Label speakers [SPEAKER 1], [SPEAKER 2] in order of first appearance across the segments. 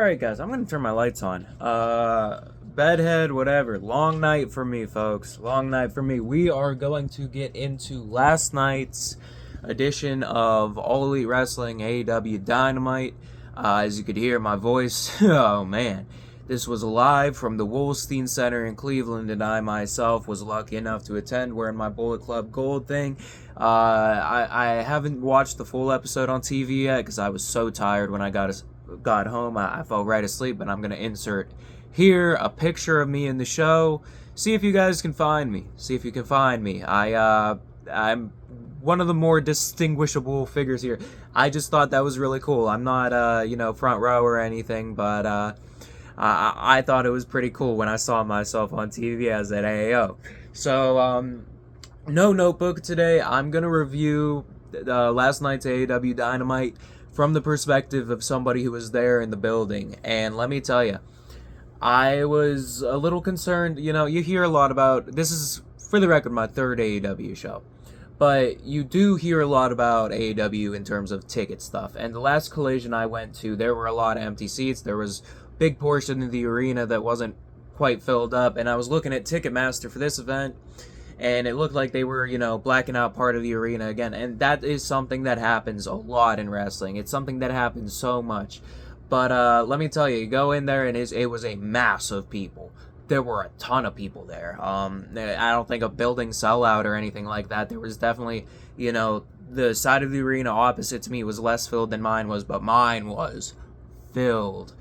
[SPEAKER 1] Alright guys, I'm gonna turn my lights on. Bedhead, whatever. Long night for me, folks. Long night for me. We are going to get into last night's edition of All Elite Wrestling AEW Dynamite. As you could hear my voice, oh man. This was live from the Wolstein Center in Cleveland, and I myself was lucky enough to attend wearing my Bullet Club Gold thing. I haven't watched the full episode on TV yet because I was so tired when I got home. I fell right asleep, but I'm going to insert here a picture of me in the show. See if you guys can find me. See if you can find me. I'm one of the more distinguishable figures here. I just thought that was really cool. I'm not, front row or anything, but I thought it was pretty cool when I saw myself on TV as at AAO. So, no notebook today. I'm going to review last night's AEW Dynamite from the perspective of somebody who was there in the building. And let me tell you, I was a little concerned. You know, you hear a lot about, this is, for the record, my third AEW show. But you do hear a lot about AEW in terms of ticket stuff. And the last Collision I went to, there were a lot of empty seats. There was a big portion of the arena that wasn't quite filled up. And I was looking at Ticketmaster for this event, and it looked like they were, blacking out part of the arena again. And that is something that happens a lot in wrestling. It's something that happens so much. But let me tell you go in there, and it was a mass of people. There were a ton of people there. I don't think a building sellout or anything like that. There was definitely, the side of the arena opposite to me was less filled than mine was, but mine was filled.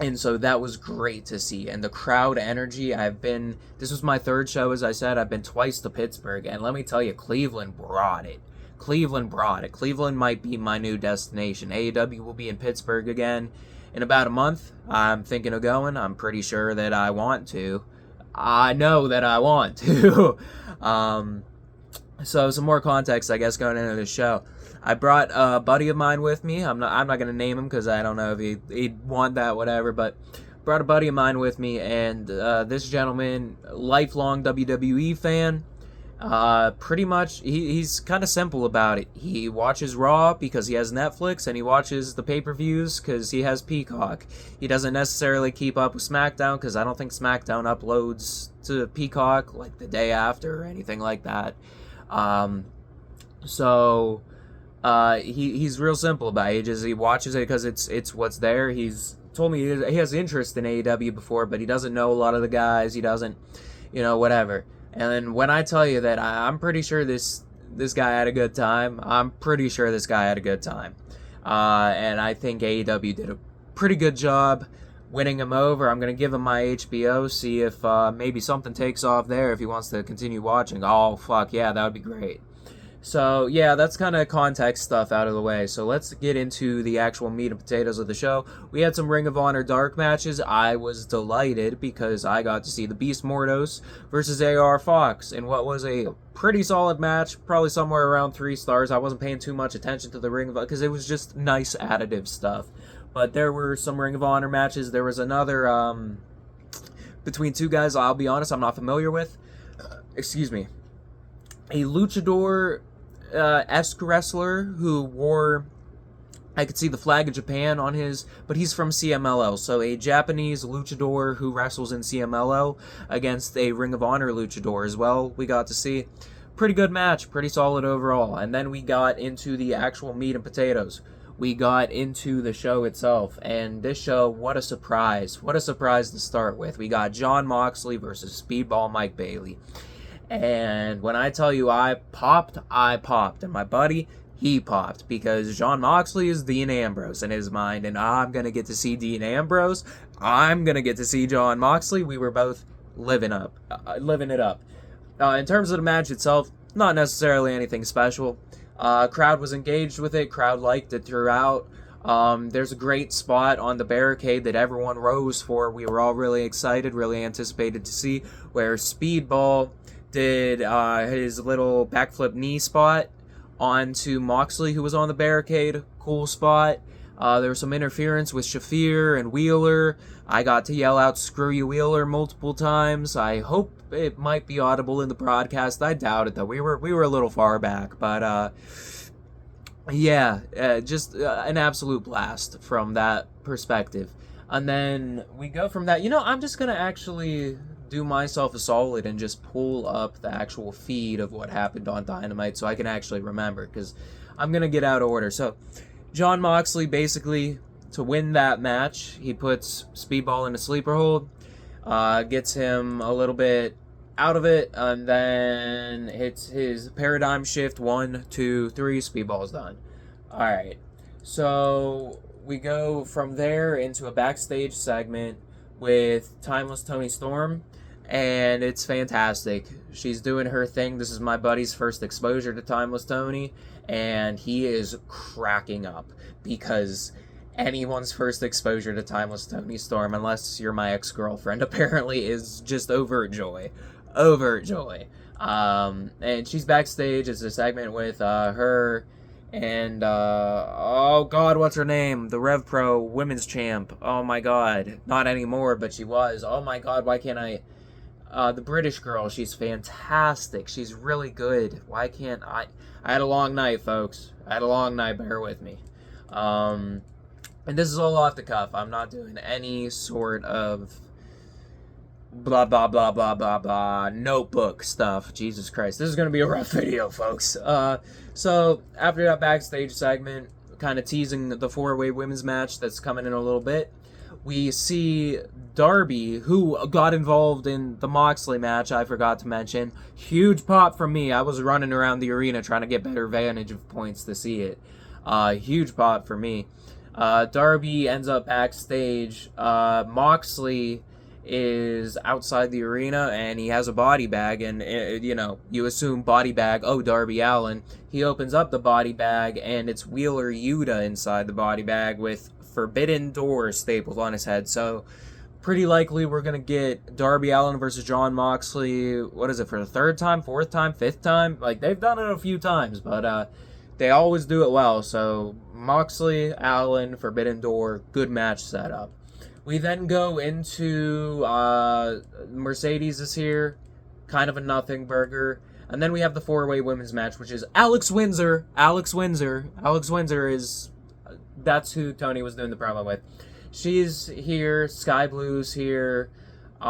[SPEAKER 1] And so that was great to see. And the crowd energy, this was my third show, as I said. I've been twice to Pittsburgh, and let me tell you, Cleveland brought it. Cleveland might be my new destination. AEW will be in Pittsburgh again in about a month. I'm thinking of going. I'm pretty sure that I want to. I know that I want to. So some more context, I guess, going into the show. I brought a buddy of mine with me. I'm not going to name him because I don't know if he'd want that, whatever. But brought a buddy of mine with me, and this gentleman, lifelong WWE fan. Pretty much, he's kind of simple about it. He watches Raw because he has Netflix, and he watches the pay-per-views because he has Peacock. He doesn't necessarily keep up with SmackDown because I don't think SmackDown uploads to Peacock like the day after or anything like that. He's real simple about it. He watches it because it's what's there. He's told me he has interest in AEW before, but he doesn't know a lot of the guys. He doesn't, whatever. And when I tell you that I'm pretty sure this guy had a good time, I'm pretty sure this guy had a good time. And I think AEW did a pretty good job winning him over. I'm going to give him my HBO, see if maybe something takes off there if he wants to continue watching. Oh, fuck, yeah, that would be great. So, yeah, that's kind of context stuff out of the way. So let's get into the actual meat and potatoes of the show. We had some Ring of Honor dark matches. I was delighted because I got to see the Beast Mordos versus AR Fox in what was a pretty solid match, probably somewhere around 3 stars. I wasn't paying too much attention to the Ring of Honor because it was just nice additive stuff. But there were some Ring of Honor matches. There was another between two guys I'll be honest, I'm not familiar with. Excuse me. A luchador-esque wrestler who wore, I could see the flag of Japan on his, but he's from CMLL, so a Japanese luchador who wrestles in CMLL against a Ring of Honor luchador as well. We got to see pretty good match, pretty solid overall, and then we got into the actual meat and potatoes. We got into the show itself, and this show, what a surprise to start with. We got Jon Moxley versus Speedball Mike Bailey. And when I tell you I popped. And my buddy, he popped. Because Jon Moxley is Dean Ambrose in his mind. And I'm going to get to see Dean Ambrose. I'm going to get to see Jon Moxley. We were both living it up. In terms of the match itself, not necessarily anything special. Crowd was engaged with it. Crowd liked it throughout. There's a great spot on the barricade that everyone rose for. We were all really excited, really anticipated to see, where Speedball did his little backflip knee spot onto Moxley, who was on the barricade. Cool spot. There was some interference with Shafir and Wheeler. I got to yell out, "Screw you, Wheeler," multiple times. I hope it might be audible in the broadcast. I doubt it, though. We were a little far back, but Yeah, just an absolute blast from that perspective. And then we go from that. I'm just gonna actually do myself a solid and just pull up the actual feed of what happened on Dynamite so I can actually remember, because I'm gonna get out of order. So, John Moxley basically, to win that match, he puts Speedball in a sleeper hold, gets him a little bit out of it, and then hits his paradigm shift. 1, 2, 3, Speedball's done. Alright, so we go from there into a backstage segment with Timeless Tony Storm, and it's fantastic. She's doing her thing. This is my buddy's first exposure to Timeless Tony, and he is cracking up because anyone's first exposure to Timeless Tony Storm, unless you're my ex-girlfriend, apparently is just overjoy. Overjoy. And she's backstage. It's a segment with her and oh god, what's her name? The Rev Pro Women's Champ. Oh my god, not anymore, but she was. Oh my god, why can't I? The British girl. She's fantastic. She's really good. Why can't I? I had a long night, folks. I had a long night. Bear with me. And this is all off the cuff. I'm not doing any sort of blah blah blah blah blah blah notebook stuff. Jesus Christ, this is gonna be a rough video, folks. So after that backstage segment, kind of teasing the 4-way women's match that's coming in a little bit, we see Darby, who got involved in the Moxley match. I forgot to mention. Huge pop from me. I was running around the arena trying to get better vantage of points to see it. Huge pop for me. Darby ends up backstage. Moxley is outside the arena, and he has a body bag, and you assume body bag, oh, Darby Allin. He opens up the body bag, and it's Wheeler Yuta inside the body bag with Forbidden Door stapled on his head. So pretty likely we're gonna get Darby Allin versus John Moxley. What is it, for the third time, fourth time, fifth time? Like, they've done it a few times, but they always do it well. So Moxley, Allin, Forbidden Door, good match setup. We then go into Mercedes is here, kind of a nothing burger. And then we have the 4-way women's match, which is Alex Windsor. Alex Windsor is, that's who Tony was doing the promo with. She's here, Sky Blue's here, Queen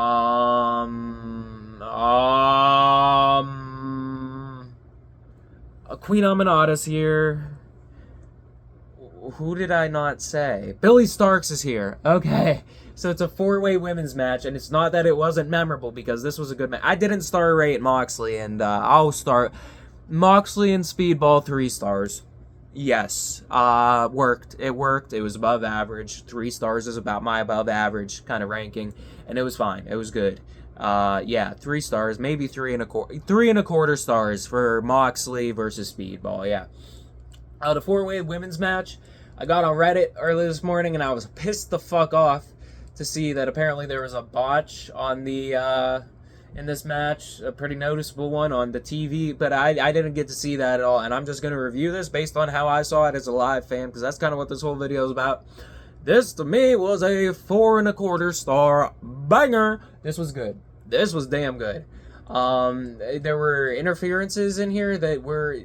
[SPEAKER 1] Aminata's here. Who did I not say? Billy Starks is here. Okay. So it's a 4-way women's match, and it's not that it wasn't memorable, because this was a good match. I didn't star rate Moxley, and I'll start Moxley and Speedball 3 stars. Yes. Worked. It worked. It was above average. 3 stars is about my above average kind of ranking, and it was fine. It was good. Yeah, 3 stars, maybe 3.25 stars for Moxley versus Speedball. Yeah. The 4-way women's match, I got on Reddit early this morning, and I was pissed the fuck off to see that apparently there was a botch on the in this match, a pretty noticeable one on the TV, but I didn't get to see that at all, and I'm just going to review this based on how I saw it as a live fan, because that's kind of what this whole video is about. This, to me, was a 4.25 star banger. This was good. This was damn good. There were interferences in here that were...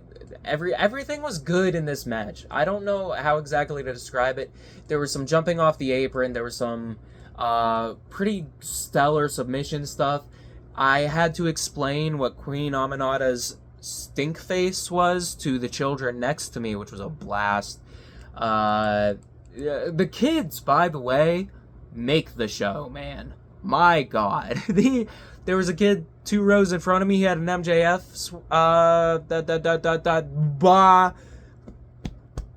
[SPEAKER 1] Everything was good in this match. I don't know how exactly to describe it. There was some jumping off the apron. There was some pretty stellar submission stuff. I had to explain what Queen Aminata's stink face was to the children next to me, which was a blast. The kids, by the way, make the show, man. My God. There was a kid 2 rows in front of me. He had an MJF,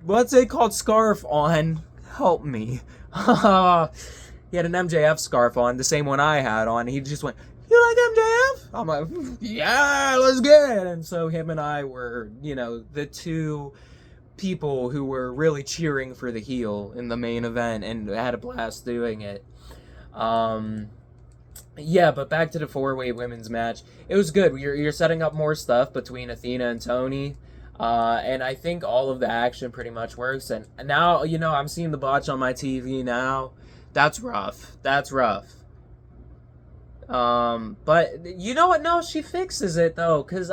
[SPEAKER 1] what's it called? Scarf on. Help me. He had an MJF scarf on, the same one I had on. He just went, "You like MJF?" I'm like, "Yeah, let's get it." And so him and I were, the 2 people who were really cheering for the heel in the main event, and had a blast doing it. Yeah, but back to the 4-way women's match. It was good. You're setting up more stuff between Athena and Tony. And I think all of the action pretty much works. And now, I'm seeing the botch on my TV now. That's rough. That's rough. But you know what? No, she fixes it, though. Because,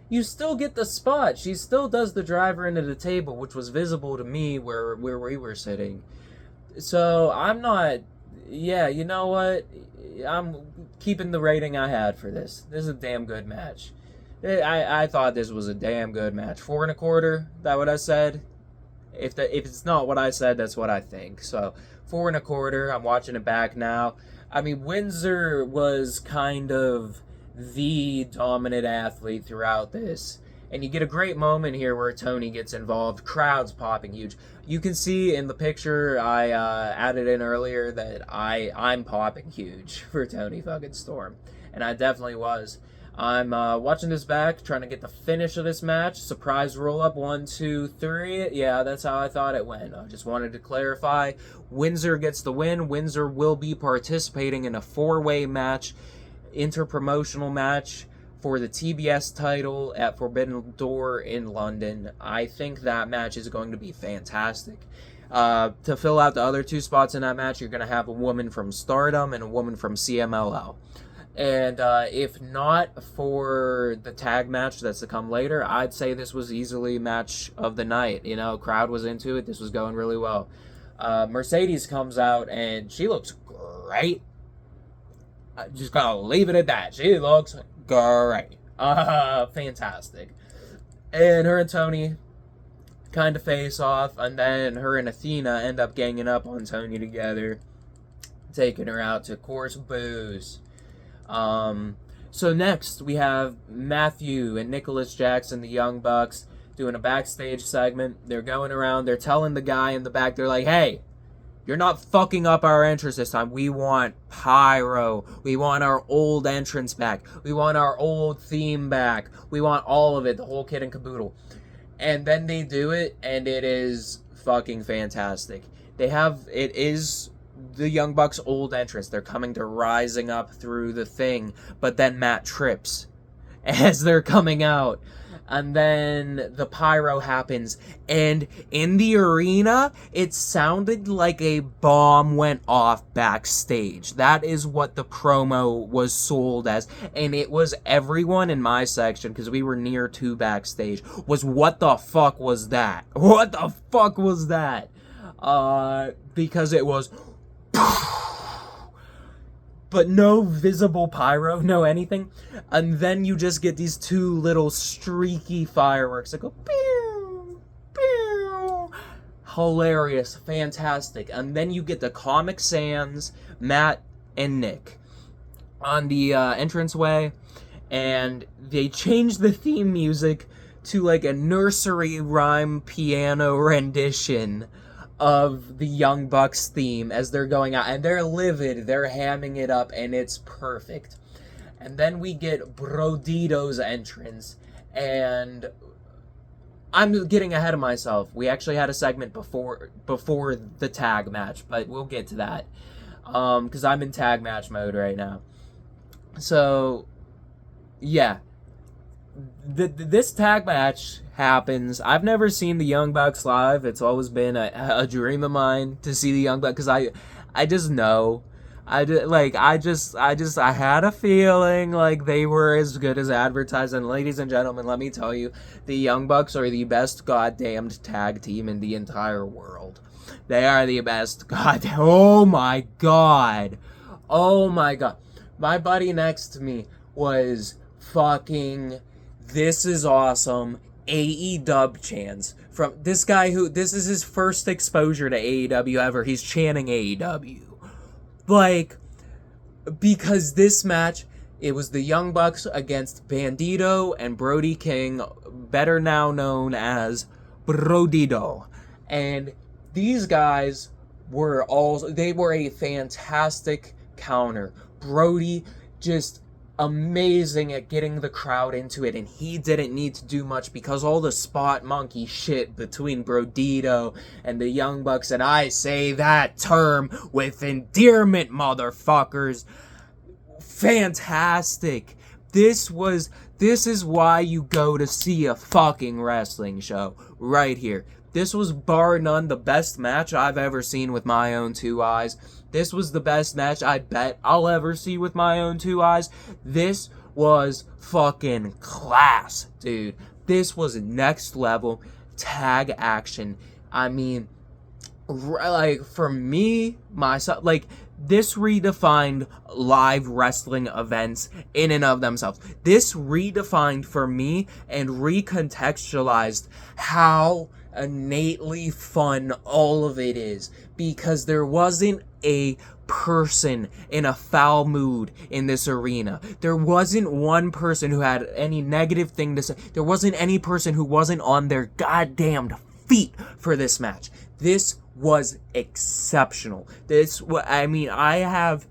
[SPEAKER 1] you still get the spot. She still does the driver into the table, which was visible to me where we were sitting. So I'm not. Yeah, you know what? I'm keeping the rating I had for this. This is a damn good match. I thought this was a damn good match. 4.25. That what I said? If it's not what I said, that's what I think. So 4.25. I'm watching it back now. I mean, Windsor was kind of the dominant athlete throughout this. And you get a great moment here where Tony gets involved. Crowds popping huge. You can see in the picture I added in earlier that I'm popping huge for Tony fucking Storm. And I definitely was. I'm watching this back, trying to get the finish of this match. Surprise roll-up, 1, 2, 3. Yeah, that's how I thought it went. I just wanted to clarify. Windsor gets the win. Windsor will be participating in a 4-way match, interpromotional match, for the TBS title at Forbidden Door in London. I think that match is going to be fantastic. To fill out the other 2 spots in that match, you're going to have a woman from Stardom and a woman from CMLL. And if not for the tag match that's to come later, I'd say this was easily match of the night. You know, crowd was into it. This was going really well. Mercedes comes out, and she looks great. I'm just going to leave it at that. She looks great. Fantastic. And her and Tony kind of face off, and then her and Athena end up ganging up on Tony together, taking her out to course booze. So next we have Matthew and Nicholas Jackson, the Young Bucks, doing a backstage segment. They're going around, they're telling the guy in the back, they're like, hey, you're not fucking up our entrance this time. We want pyro. We want our old entrance back. We want our old theme back. We want all of it, the whole kit and caboodle. And then they do it, and it is fucking fantastic. It is the Young Bucks' old entrance. They're coming to rising up through the thing, but then Matt trips as they're coming out. And then the pyro happens, and in the arena, it sounded like a bomb went off backstage. That is what the promo was sold as, and it was everyone in my section, because we were near 2 backstage, was what the fuck was that? What the fuck was that? Because it was... but no visible pyro, no anything. And then you just get these 2 little streaky fireworks that go pew, pew. Hilarious, fantastic. And then you get the Comic Sans, Matt and Nick on the entranceway, and they change the theme music to like a nursery rhyme piano rendition of the Young Bucks theme as they're going out, and they're livid, they're hamming it up, and it's perfect. And then we get Brodito's entrance, and I'm getting ahead of myself. We actually had a segment before the tag match, but we'll get to that, because I'm in tag match mode right now. So, yeah. This tag match happens. I've never seen the Young Bucks live. It's always been a dream of mine to see the Young Bucks, because I just know. I had a feeling like they were as good as advertised. And ladies and gentlemen, let me tell you, the Young Bucks are the best goddamned tag team in the entire world. They are the best goddamn... Oh my god. Oh my god. My buddy next to me was fucking... This is awesome. AEW chants from this guy who this is his first exposure to AEW ever. He's chanting AEW. Like, because this match, it was the Young Bucks against Bandito and Brody King, better now known as Brodito. And these guys were a fantastic counter. Brody just amazing at getting the crowd into it, and he didn't need to do much because all the spot monkey shit between Brodito and the Young Bucks, and I say that term with endearment, motherfuckers, fantastic. This is why you go to see a fucking wrestling show right here. This was bar none the best match I've ever seen with my own 2 eyes. This was the best match I bet I'll ever see with my own 2 eyes. This was fucking class, dude. This was next level tag action. I mean, like, for me, myself, like, this redefined live wrestling events in and of themselves. This redefined for me and recontextualized how innately fun all of it is, because there wasn't a person in a foul mood in this arena. There wasn't one person who had any negative thing to say. There wasn't any person who wasn't on their goddamned feet for this match. This was exceptional. I have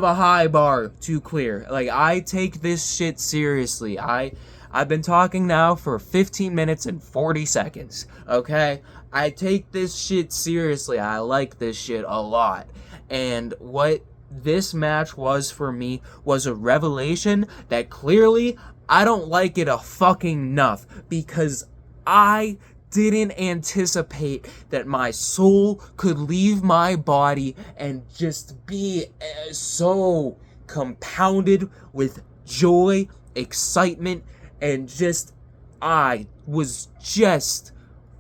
[SPEAKER 1] a high bar to clear. Like, I take this shit seriously. I've been talking now for 15 minutes and 40 seconds, okay? I take this shit seriously. I like this shit a lot. And what this match was for me was a revelation that clearly I don't like it a fucking enough, because I didn't anticipate that my soul could leave my body and just be so compounded with joy, excitement, and just, I was just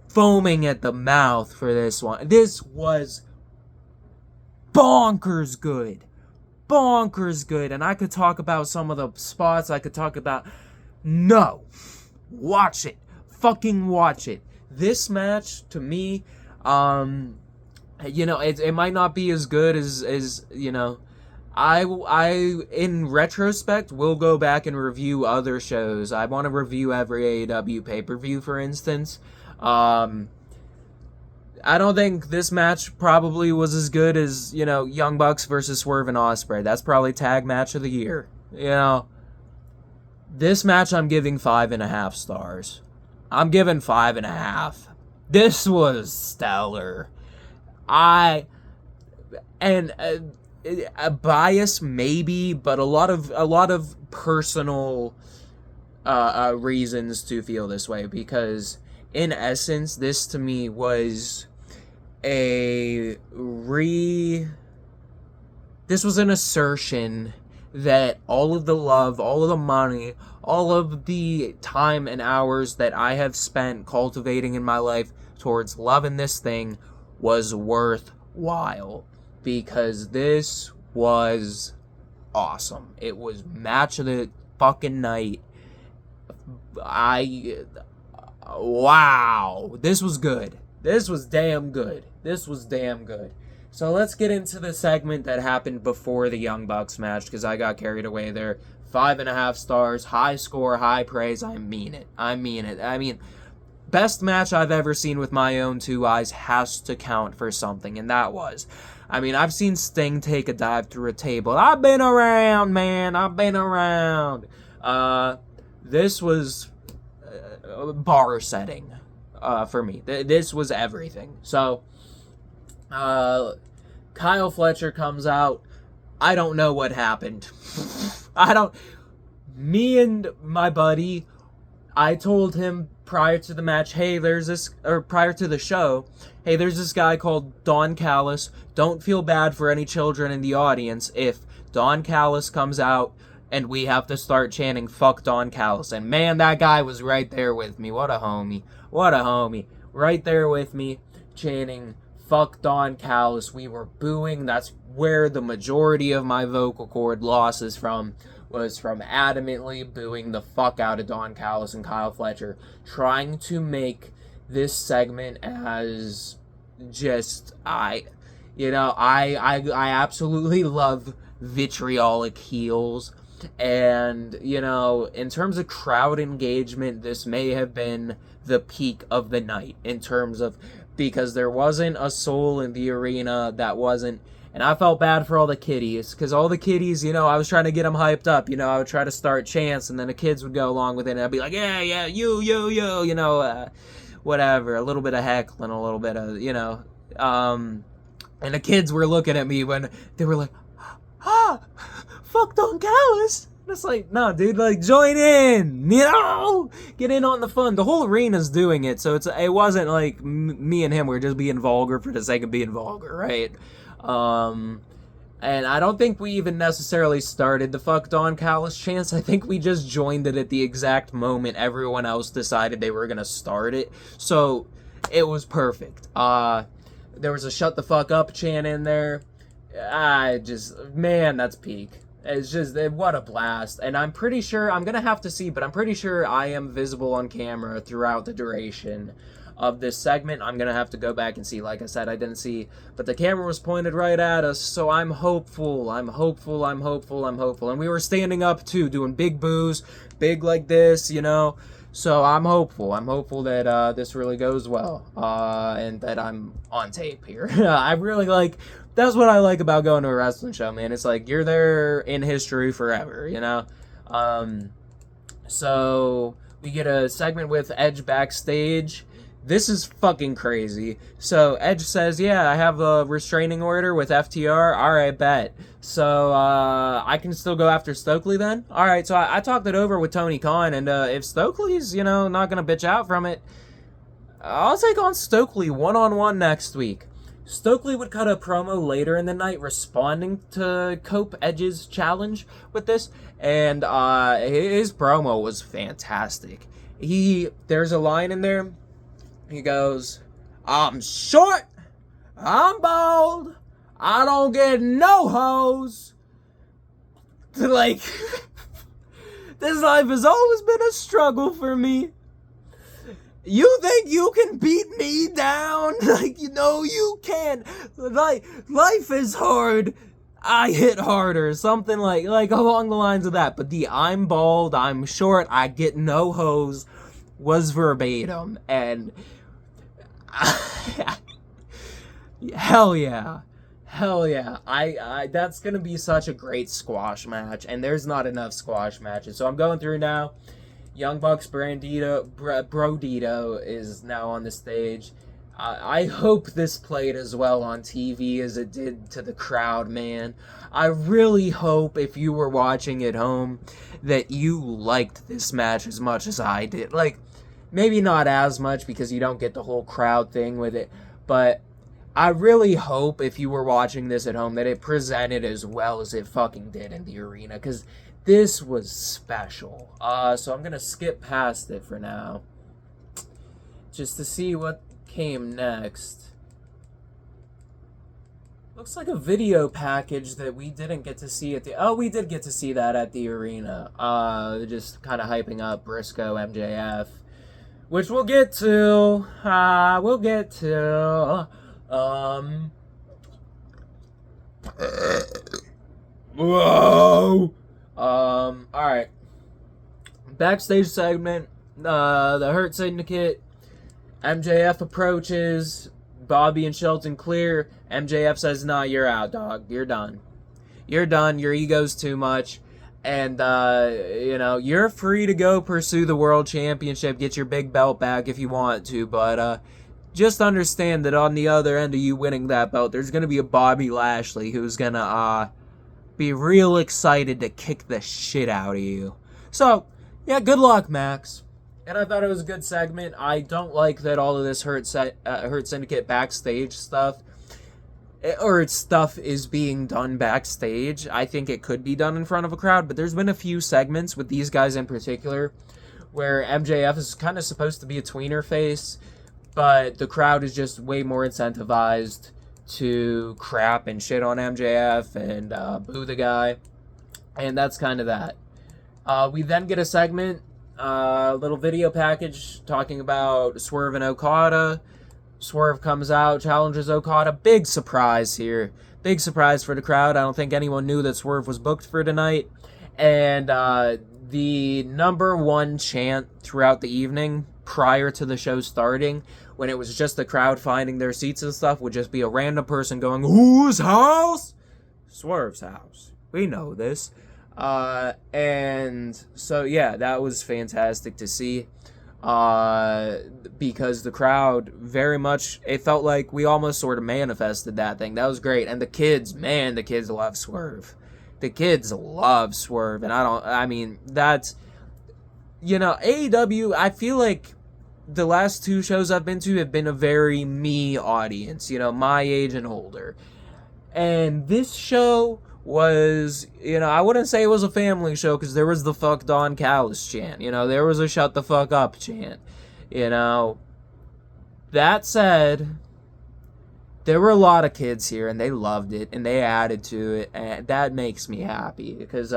[SPEAKER 1] foaming at the mouth for this one. This was bonkers good. Bonkers good. And I could talk about some of the spots. I could talk about... No. Watch it. Fucking watch it. This match, to me, it might not be as good as I in retrospect will go back and review other shows. I want to review every AEW pay-per-view, for instance. I don't think this match probably was as good as, Young Bucks versus Swerve and Ospreay. That's probably tag match of the year. This match I'm giving 5.5 stars. I'm giving 5.5. This was stellar. A bias maybe, but a lot of personal reasons to feel this way, because in essence, this to me was this was an assertion that all of the love, all of the money, all of the time and hours that I have spent cultivating in my life towards loving this thing was worthwhile, because this was awesome. It was match of the fucking night. Wow. This was good. This was damn good. So let's get into the segment that happened before the Young Bucks match, because I got carried away there. 5.5 stars, high score, high praise. I mean it. I mean, best match I've ever seen with my own two eyes has to count for something, and that was. I've seen Sting take a dive through a table. I've been around, man. I've been around. This was bar setting for me. This was everything. So, Kyle Fletcher comes out. I don't know what happened. Me and my buddy, I told him prior to the match, prior to the show, hey, there's this guy called Don Callis. Don't feel bad for any children in the audience if Don Callis comes out and we have to start chanting, fuck Don Callis. And man, that guy was right there with me. What a homie. Right there with me, chanting, fuck Don Callis. We were booing. That's where the majority of my vocal cord losses was from adamantly booing the fuck out of Don Callis and Kyle Fletcher, trying to make this segment as just, I absolutely love vitriolic heels. And, in terms of crowd engagement, this may have been the peak of the night in terms of, because there wasn't a soul in the arena that wasn't. And I felt bad for all the kiddies, because all the kiddies, I was trying to get them hyped up. I would try to start chants, and then the kids would go along with it, and I'd be like, yeah, you, whatever. A little bit of heckling, a little bit of, and the kids were looking at me when they were like, fuck Don Callis. And it's like, no, dude, like, join in, get in on the fun. The whole arena's doing it, so it wasn't like me and him were just being vulgar for the sake of being vulgar, right? And I don't think we even necessarily started the fuck Don Callis chance. I think we just joined it at the exact moment everyone else decided they were gonna start it. So it was perfect. There was a shut the fuck up chant in there. Man, that's peak. It's just, what a blast. And I'm pretty sure, I'm gonna have to see, but I'm pretty sure I am visible on camera throughout the duration of this segment. I'm gonna have to go back and see. Like I said, I didn't see, but the camera was pointed right at us, so I'm hopeful. And we were standing up too, doing big boos, big like this, you know. So I'm hopeful that this really goes well, and that I'm on tape here. I really like, that's what I like about going to a wrestling show, man. It's like, you're there in history forever, you know? So we get a segment with Edge backstage. This is fucking crazy. So Edge says, yeah, I have a restraining order with FTR. All right, bet. So I can still go after Stokely then? All right, so I talked it over with Tony Khan, and if Stokely's, you know, not going to bitch out from it, I'll take on Stokely one-on-one next week. Stokely would cut a promo later in the night responding to Cope Edge's challenge with this, and his promo was fantastic. There's a line in there. He goes, I'm short, I'm bald, I don't get no hoes. Like, this life has always been a struggle for me. You think you can beat me down? Like, you know you can. Like, life is hard, I hit harder. Something like along the lines of that. But the I'm bald, I'm short, I get no hoes was verbatim. And hell yeah. That's gonna be such a great squash match, and there's not enough squash matches. So I'm going through now. Young Bucks Brodito is now on the stage. I hope this played as well on TV as it did to the crowd, man. I really hope, if you were watching at home, that you liked this match as much as I did. Like, maybe not as much because you don't get the whole crowd thing with it, but I really hope, if you were watching this at home, that it presented as well as it fucking did in the arena, because this was special. So I'm going to skip past it for now, just to see what came next. Looks like a video package that we didn't get to see at the... Oh, we did get to see that at the arena. Just kind of hyping up Briscoe, MJF, which we'll get to. Whoa! Alright. Backstage segment, the Hurt Syndicate, MJF approaches, Bobby and Shelton clear, MJF says, nah, you're out, dog, you're done, your ego's too much, and, you know, you're free to go pursue the world championship, get your big belt back if you want to, but, just understand that on the other end of you winning that belt, there's gonna be a Bobby Lashley who's gonna, be real excited to kick the shit out of you. So, yeah, good luck, Max. And I thought it was a good segment. I don't like that all of this Hurt Syndicate backstage stuff, or stuff is being done backstage. I think it could be done in front of a crowd, but there's been a few segments with these guys in particular where MJF is kind of supposed to be a tweener face, but the crowd is just way more incentivized to crap and shit on MJF and boo the guy, and that's kind of that. We then get a segment, a little video package talking about Swerve and Okada. Swerve comes out, challenges Okada. Big surprise here. Big surprise for the crowd. I don't think anyone knew that Swerve was booked for tonight. And the number one chant throughout the evening prior to the show starting, when it was just the crowd finding their seats and stuff, would just be a random person going, whose house? Swerve's house. We know this. And so, yeah, that was fantastic to see. Because the crowd very much, it felt like we almost sort of manifested that thing. That was great. And the kids, man, the kids love Swerve. The kids love Swerve. And that's, you know, AEW, I feel like the last two shows I've been to have been a very me audience, you know, my age and older. And this show was, I wouldn't say it was a family show because there was the fuck Don Callis chant. There was a shut the fuck up chant. You know, that said, there were a lot of kids here and they loved it and they added to it, and that makes me happy because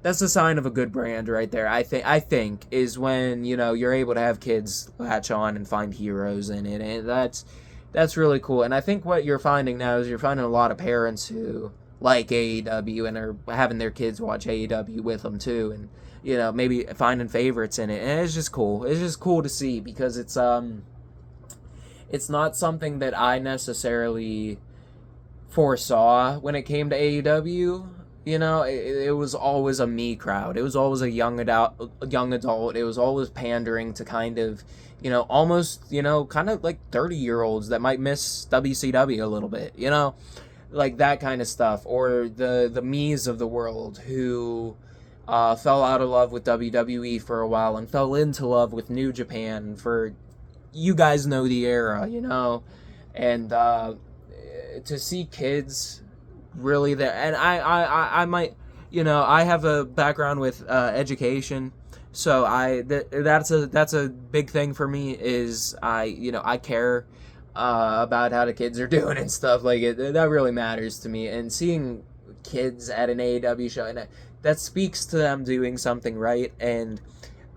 [SPEAKER 1] that's a sign of a good brand right there. I think is when you're able to have kids latch on and find heroes in it, and that's really cool. And I think what you're finding now is you're finding a lot of parents who like AEW and are having their kids watch AEW with them too, and maybe finding favorites in it, and it's just cool. It's just cool to see because it's not something that I necessarily foresaw when it came to AEW. It was always a me crowd. It was always a young adult. It was always pandering to kind of, almost, kind of like 30-year-olds that might miss WCW a little bit, like that kind of stuff. Or the me's of the world who fell out of love with WWE for a while and fell into love with New Japan for, you guys know the era, and to see kids really there, and I might, I have a background with education, so that's a big thing for me. Is I care about how the kids are doing and stuff like it. That really matters to me, and seeing kids at an AEW show, and that speaks to them doing something right, and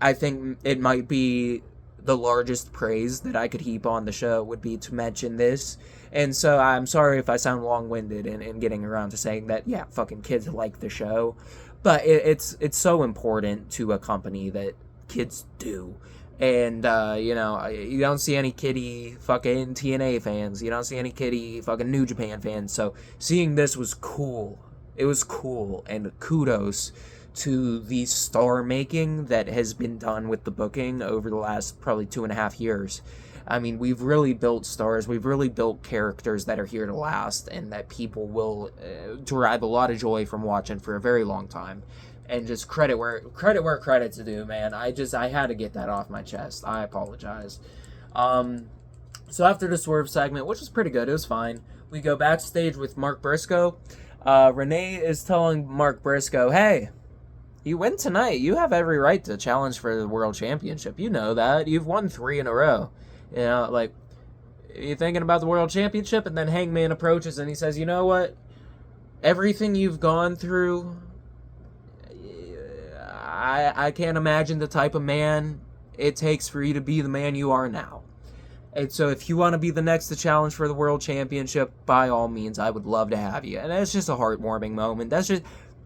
[SPEAKER 1] I think it might be the largest praise that I could heap on the show would be to mention this. And so I'm sorry if I sound long-winded in getting around to saying that, yeah, fucking kids like the show. But it's so important to a company that kids do. And, you don't see any kiddie fucking TNA fans. You don't see any kiddie fucking New Japan fans. So seeing this was cool. It was cool. And kudos to the star making that has been done with the booking over the last probably 2.5 years. I mean, we've really built stars. We've really built characters that are here to last and that people will derive a lot of joy from watching for a very long time. And just credit where credit's due, man. I had to get that off my chest. I apologize. So after the Swerve segment, which was pretty good, it was fine, we go backstage with Mark Briscoe. Renee is telling Mark Briscoe, hey, you win tonight. You have every right to challenge for the World Championship. You know that. You've won 3 in a row. You thinking about the World Championship? And then Hangman approaches and he says, you know what? Everything you've gone through, I can't imagine the type of man it takes for you to be the man you are now. And so if you want to be the next to challenge for the World Championship, by all means, I would love to have you. And it's just a heartwarming moment.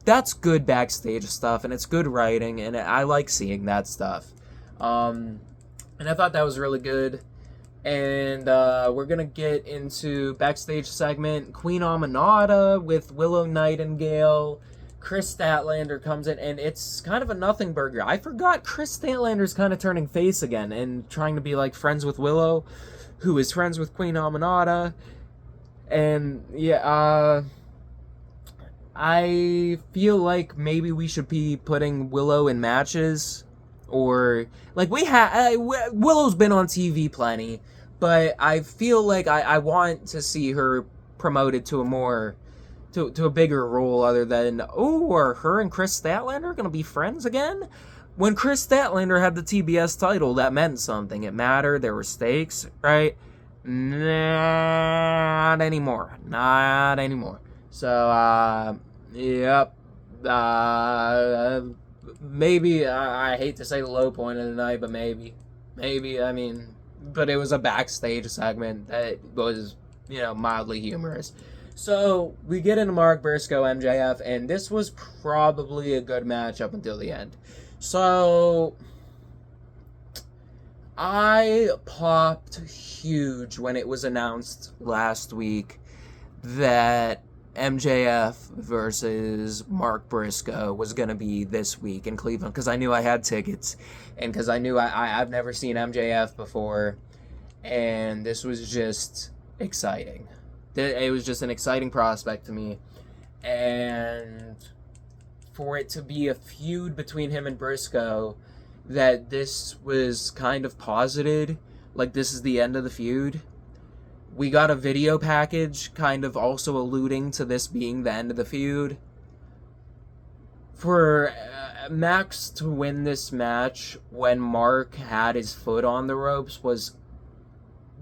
[SPEAKER 1] That's good backstage stuff, and it's good writing, and I like seeing that stuff. And I thought that was really good. And we're going to get into backstage segment. Queen Aminata with Willow Nightingale. Chris Statlander comes in, and it's kind of a nothing burger. I forgot Chris Statlander's kind of turning face again and trying to be like friends with Willow, who is friends with Queen Aminata. And yeah, I feel like maybe we should be putting Willow in matches, or like Willow's been on TV plenty, but I feel like I want to see her promoted to a more to a bigger role other than, are her and Chris Statlander gonna be friends again? When Chris Statlander had the TBS title, that meant something. It mattered. There were stakes, right? Not anymore. Not anymore. So, yep. Maybe, I hate to say the low point of the night, but maybe, but it was a backstage segment that was, mildly humorous. So, we get into Mark Briscoe, MJF, and this was probably a good match up until the end. So, I popped huge when it was announced last week that MJF versus Mark Briscoe was going to be this week in Cleveland, because I knew I had tickets, and because I knew I've never seen MJF before, and this was just exciting. It was just an exciting prospect to me, and for it to be a feud between him and Briscoe, that this was kind of posited, like this is the end of the feud, We got a video package kind of also alluding to this being the end of the feud. For Max to win this match when Mark had his foot on the ropes was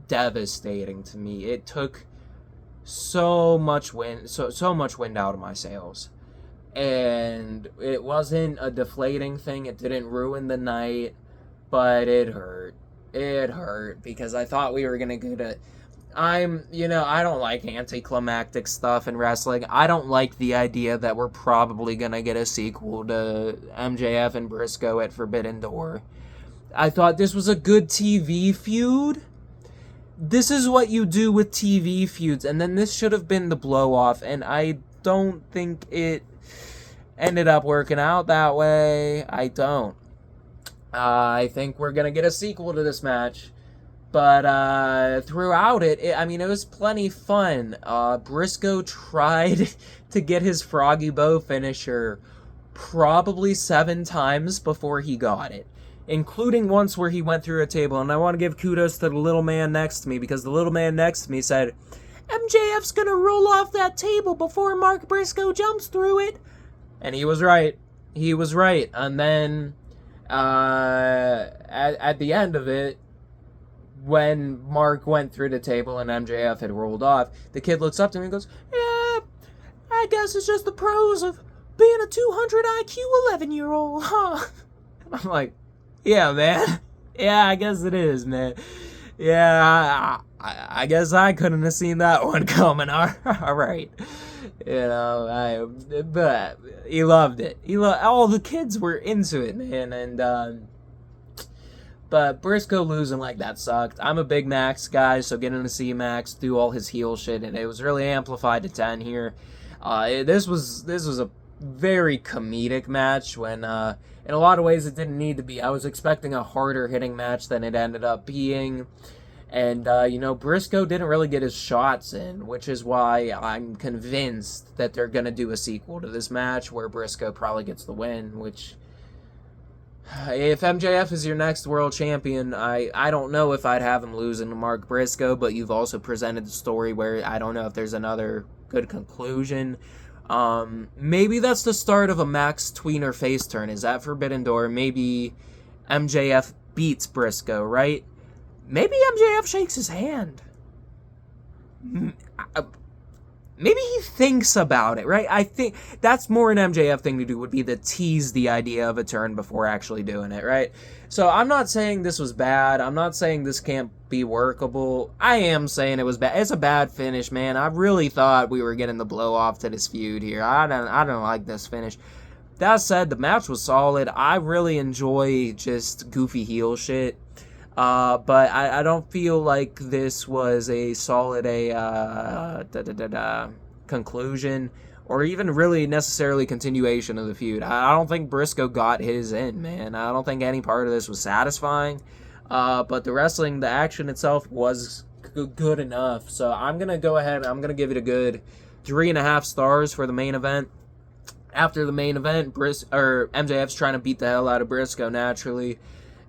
[SPEAKER 1] devastating to me. It took so much wind out of my sails. And it wasn't a deflating thing. It didn't ruin the night, but it hurt. It hurt because I thought we were going to get a... I don't like anticlimactic stuff in wrestling. I don't like the idea that we're probably going to get a sequel to MJF and Briscoe at Forbidden Door. I thought this was a good TV feud. This is what you do with TV feuds, and then this should have been the blow-off, and I don't think it ended up working out that way. I don't. I think we're going to get a sequel to this match. But throughout it was plenty fun. Briscoe tried to get his Froggy Bow finisher probably 7 times before he got it, including once where he went through a table. And I want to give kudos to the little man next to me, because the little man next to me said, MJF's going to roll off that table before Mark Briscoe jumps through it. And he was right. He was right. And then at the end of it, when Mark went through the table and MJF had rolled off, the kid looks up to me and goes, yeah, I guess it's just the pros of being a 200 IQ 11-year-old, huh? I'm like, yeah, man. Yeah, I guess it is, man. Yeah, I guess I couldn't have seen that one coming. All right. But he loved it. All the kids were into it, man. And, but Briscoe losing like that sucked. I'm a big Max guy, so getting to see Max do all his heel shit, and it was really amplified to 10 here. This was a very comedic match when, in a lot of ways, it didn't need to be. I was expecting a harder hitting match than it ended up being. And, Briscoe didn't really get his shots in, which is why I'm convinced that they're going to do a sequel to this match where Briscoe probably gets the win, which, if MJF is your next world champion, I don't know if I'd have him losing to Mark Briscoe, but you've also presented the story where I don't know if there's another good conclusion. Maybe that's the start of a Max tweener face turn. Is that Forbidden Door? Maybe MJF beats Briscoe, right? Maybe MJF shakes his hand. Maybe he thinks about it, right? I think that's more an MJF thing to do, would be to tease the idea of a turn before actually doing it, right? So I'm not saying this was bad. I'm not saying this can't be workable. I am saying it was bad. It's a bad finish, man. I really thought we were getting the blow off to this feud here. I don't like this finish. That said, the match was solid. I really enjoy just goofy heel shit. But I don't feel like this was a solid conclusion or even really necessarily continuation of the feud. I don't think Briscoe got his in, man. I don't think any part of this was satisfying. But the wrestling, the action itself was good enough. So I'm going to go ahead. I'm going to give it a good 3.5 stars for the main event. After the main event, MJF's trying to beat the hell out of Briscoe naturally.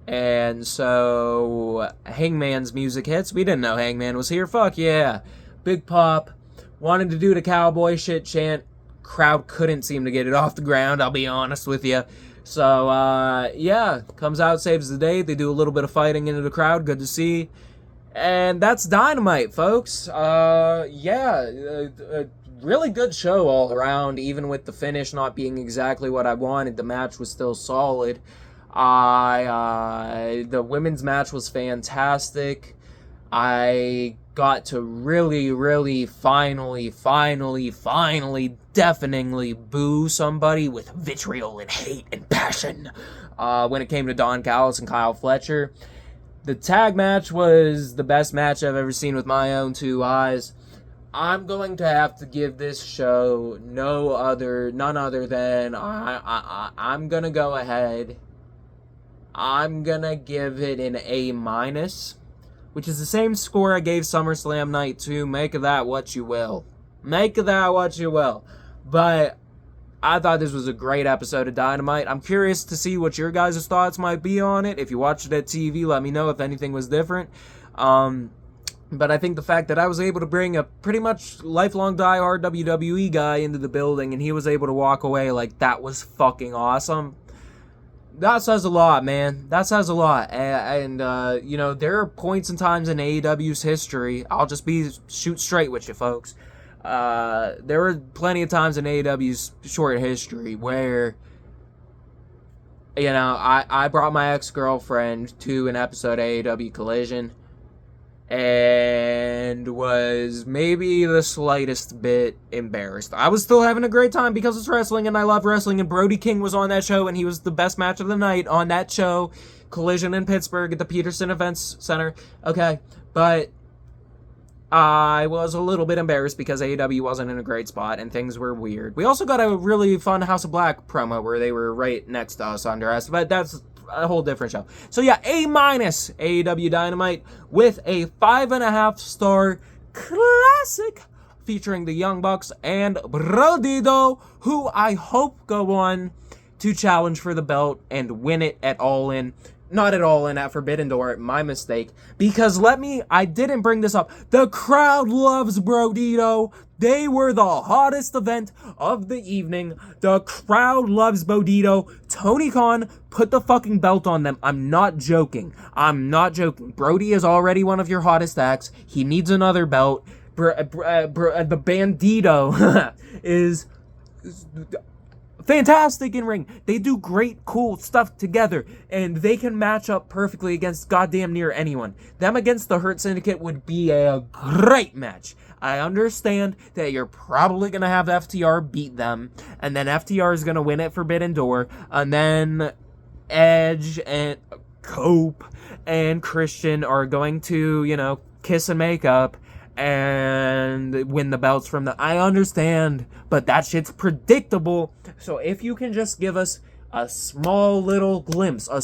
[SPEAKER 1] And so Hangman's music hits. We didn't know Hangman was here. Fuck yeah. Big pop. Wanted to do the cowboy shit chant. Crowd couldn't seem to get it off the ground, I'll be honest with you. So, yeah. Comes out, saves the day. They do a little bit of fighting into the crowd. Good to see. And that's Dynamite, folks. Really good show all around. Even with the finish not being exactly what I wanted, the match was still solid. The women's match was fantastic. I got to really, finally, deafeningly boo somebody with vitriol and hate and passion when it came to Don Callis and Kyle Fletcher. The tag match was the best match I've ever seen with my own 2 eyes. I'm going to have to give this show none other than I'm going to go ahead. I'm going to give it an A-, which is the same score I gave SummerSlam Night 2. Make of that what you will. But I thought this was a great episode of Dynamite. I'm curious to see what your guys' thoughts might be on it. If you watched it at TV, let me know if anything was different. But I think the fact that I was able to bring a pretty much lifelong diehard WWE guy into the building and he was able to walk away, like, that was fucking awesome. That says a lot, man. That says a lot. And you know, there are points and times in AEW's history. I'll just shoot straight with you, folks. There were plenty of times in AEW's short history where, you know, I brought my ex-girlfriend to an episode of AEW Collision and was maybe the slightest bit embarrassed. I was still having a great time because it's wrestling and I love wrestling, and Brody King was on that show and he was the best match of the night on that show. Collision in Pittsburgh at the Peterson Events Center. Okay, but I was a little bit embarrassed because AEW wasn't in a great spot and things were weird. We also got a really fun House of Black promo where they were right next to us under us, but that's a whole different show. So yeah, A- AEW Dynamite with a 5.5 star classic featuring the Young Bucks and Brodido, who I hope go on to challenge for the belt and win it at All In. Not at All In, at Forbidden Door, my mistake. Because I didn't bring this up. The crowd loves Brodido. They were the hottest event of the evening. The crowd loves Brodido. Tony Khan put the fucking belt on them. I'm not joking. Brody is already one of your hottest acts. He needs another belt. The Bandito is fantastic in ring. They do great, cool stuff together, and they can match up perfectly against goddamn near anyone. Them against the Hurt Syndicate would be a great match. I understand that you're probably going to have FTR beat them, and then FTR is going to win at Forbidden Door, and then Edge and Cope and Christian are going to, you know, kiss and make up and win the belts from the... I understand, but that shit's predictable. So if you can just give us a small little glimpse, a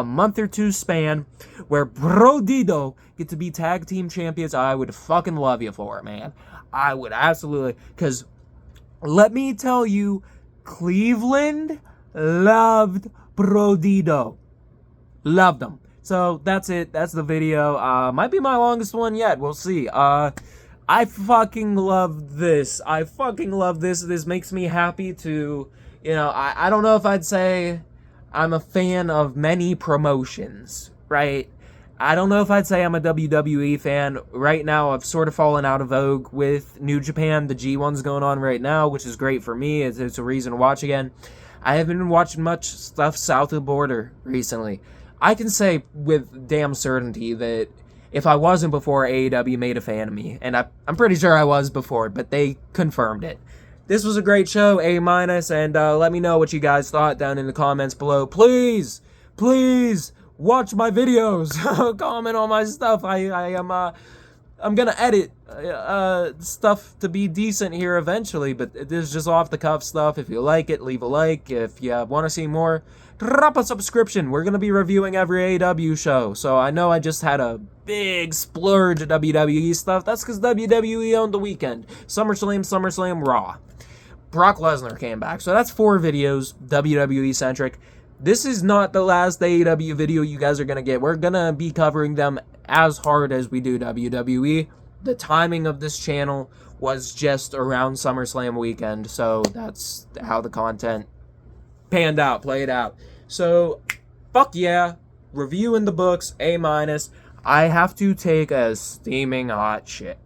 [SPEAKER 1] month or two span where Brodido get to be tag team champions, I would fucking love you for it, man. I would absolutely, because let me tell you, Cleveland loved Brodido. Loved them. So that's it. That's the video. Might be my longest one yet. We'll see. I fucking love this. This makes me happy to, you know, I don't know if I'd say I'm a fan of many promotions, right? I don't know if I'd say I'm a WWE fan. Right now, I've sort of fallen out of vogue with New Japan. The G1's going on right now, which is great for me. It's a reason to watch again. I haven't been watching much stuff south of the border recently. I can say with damn certainty that if I wasn't before, AEW made a fan of me. And I'm pretty sure I was before, but they confirmed it. This was a great show, A-, and let me know what you guys thought down in the comments below. Please watch my videos. Comment on my stuff. I'm gonna edit stuff to be decent here eventually, but this is just off the cuff stuff. If you like it, leave a like. If you want to see more, drop a subscription. We're gonna be reviewing every AEW show, so I know I just had a big splurge of WWE stuff. That's because WWE owned the weekend. SummerSlam, Raw. Brock Lesnar came back, so that's 4 videos, WWE centric. This is not the last AEW video you guys are gonna get. We're gonna be covering them as hard as we do WWE. The timing of this channel was just around SummerSlam weekend, so that's how the content played out. So, fuck yeah, review in the books, A-. I have to take a steaming hot shit.